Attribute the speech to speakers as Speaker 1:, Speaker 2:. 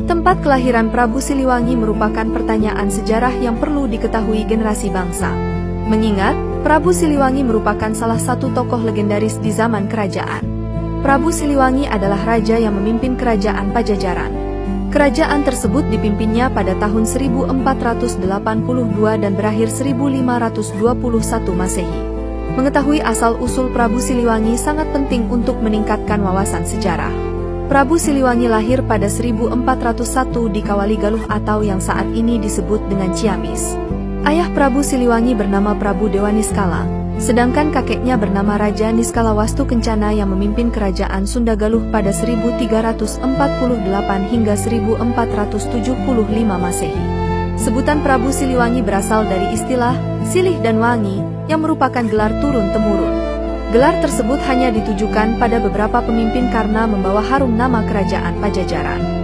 Speaker 1: Tempat kelahiran Prabu Siliwangi merupakan pertanyaan sejarah yang perlu diketahui generasi bangsa. Mengingat, Prabu Siliwangi merupakan salah satu tokoh legendaris di zaman kerajaan. Prabu Siliwangi adalah raja yang memimpin kerajaan Pajajaran. Kerajaan tersebut dipimpinnya pada tahun 1482 dan berakhir 1521 Masehi. Mengetahui asal-usul Prabu Siliwangi sangat penting untuk meningkatkan wawasan sejarah. Prabu Siliwangi lahir pada 1401 di Kawali Galuh atau yang saat ini disebut dengan Ciamis. Ayah Prabu Siliwangi bernama Prabu Dewa Niskala, sedangkan kakeknya bernama Raja Niskala Wastu Kencana yang memimpin kerajaan Sunda Galuh pada 1348 hingga 1475 Masehi. Sebutan Prabu Siliwangi berasal dari istilah silih dan wangi yang merupakan gelar turun-temurun. Gelar tersebut hanya ditujukan pada beberapa pemimpin karena membawa harum nama kerajaan Pajajaran.